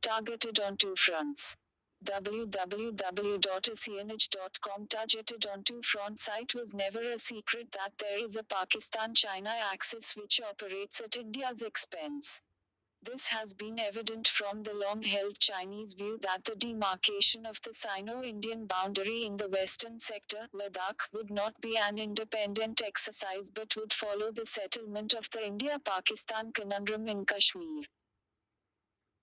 targeted on two fronts. www.aseanage.com targeted on two front site was never a secret that there is a Pakistan-China axis which operates at India's expense. This has been evident from the long-held Chinese view that the demarcation of the Sino-Indian boundary in the western sector, Ladakh, would not be an independent exercise but would follow the settlement of the India-Pakistan conundrum in Kashmir.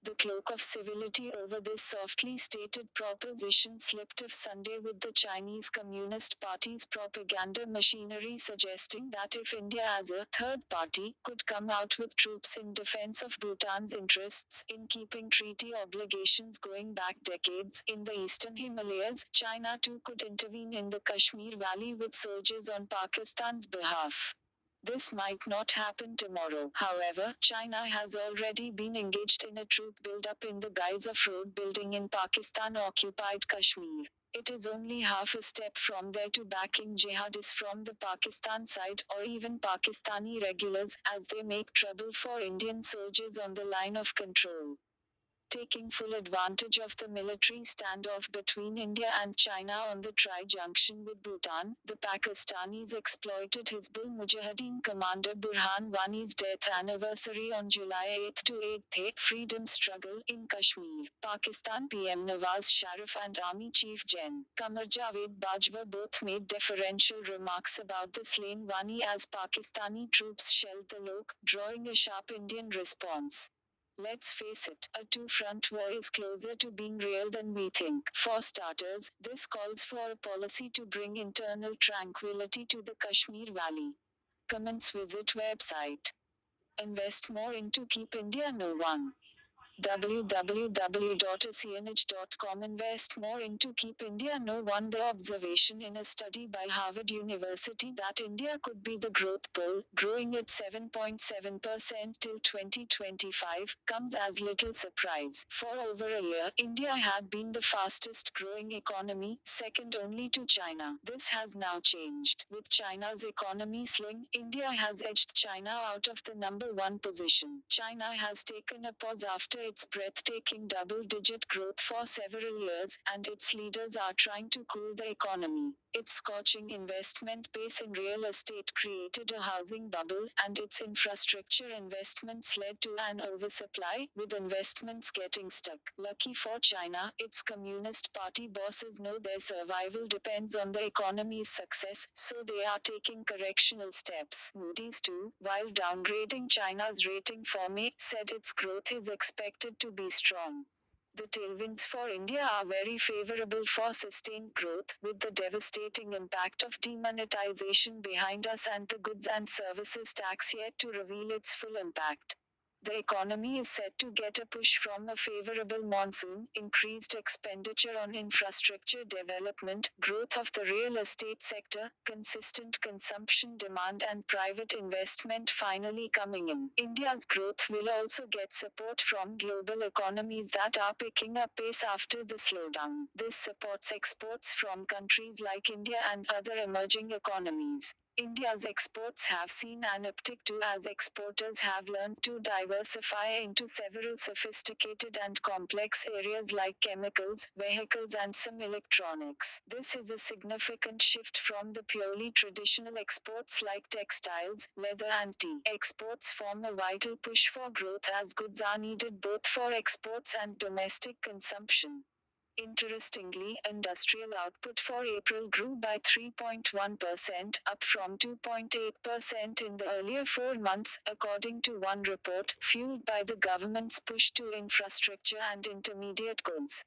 The cloak of civility over this softly stated proposition slipped off Sunday with the Chinese Communist Party's propaganda machinery suggesting that if India as a third party could come out with troops in defense of Bhutan's interests in keeping treaty obligations going back decades in the eastern Himalayas, China too could intervene in the Kashmir Valley with soldiers on Pakistan's behalf. This might not happen tomorrow. However, China has already been engaged in a troop build-up in the guise of road building in Pakistan-occupied Kashmir. It is only half a step from there to backing jihadists from the Pakistan side or even Pakistani regulars as they make trouble for Indian soldiers on the line of control. Taking full advantage of the military standoff between India and China on the tri-junction with Bhutan, the Pakistanis exploited Hizbul Mujahideen commander Burhan Wani's death anniversary on July 8 to aid the freedom struggle in Kashmir. Pakistan PM Nawaz Sharif and Army Chief Gen. Qamar Javed Bajwa both made deferential remarks about the slain Wani as Pakistani troops shelled the Lok, drawing a sharp Indian response. Let's face it, a two-front war is closer to being real than we think. For starters, this calls for a policy to bring internal tranquility to the Kashmir Valley. Comments visit website. Invest more into Keep India No One. www.aseanage.com Invest more into Keep India No One. The observation in a study by Harvard University that India could be the growth pole, growing at 7.7% till 2025, comes as little surprise. For over a year, India had been the fastest growing economy, second only to China. This has now changed. With China's economy slowing, India has edged China out of the number one position. China has taken a pause after its breathtaking double-digit growth for several years, and its leaders are trying to cool the economy. Its scorching investment pace in real estate created a housing bubble, and its infrastructure investments led to an oversupply, with investments getting stuck. Lucky for China, its Communist Party bosses know their survival depends on the economy's success, so they are taking correctional steps. Moody's too, while downgrading China's rating for May, said its growth is expected to be strong. The tailwinds for India are very favorable for sustained growth, with the devastating impact of demonetization behind us and the goods and services tax yet to reveal its full impact. The economy is set to get a push from a favorable monsoon, increased expenditure on infrastructure development, growth of the real estate sector, consistent consumption demand and private investment finally coming in. India's growth will also get support from global economies that are picking up pace after the slowdown. This supports exports from countries like India and other emerging economies. India's exports have seen an uptick too as exporters have learned to diversify into several sophisticated and complex areas like chemicals, vehicles and some electronics. This is a significant shift from the purely traditional exports like textiles, leather and tea. Exports form a vital push for growth as goods are needed both for exports and domestic consumption. Interestingly, industrial output for April grew by 3.1%, up from 2.8% in the earlier 4 months, according to one report, fueled by the government's push to infrastructure and intermediate goods.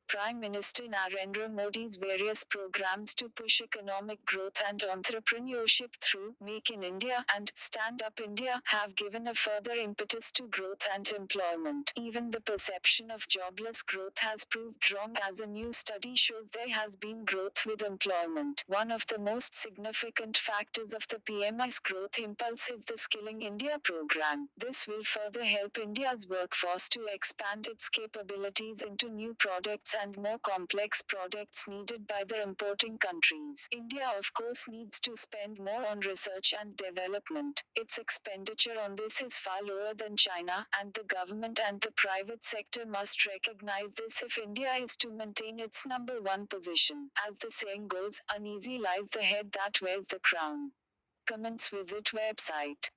Prime Minister Narendra Modi's various programs to push economic growth and entrepreneurship through Make in India and Stand Up India have given a further impetus to growth and employment. Even the perception of jobless growth has proved wrong as a new study shows there has been growth with employment. One of the most significant factors of the PMI's growth impulse is the Skilling India program. This will further help India's workforce to expand its capabilities into new products parts and more complex products needed by the importing countries. India, of course, needs to spend more on research and development. Its expenditure on this is far lower than China, and the government and the private sector must recognize this if India is to maintain its number one position. As the saying goes, uneasy lies the head that wears the crown. Comments, visit website.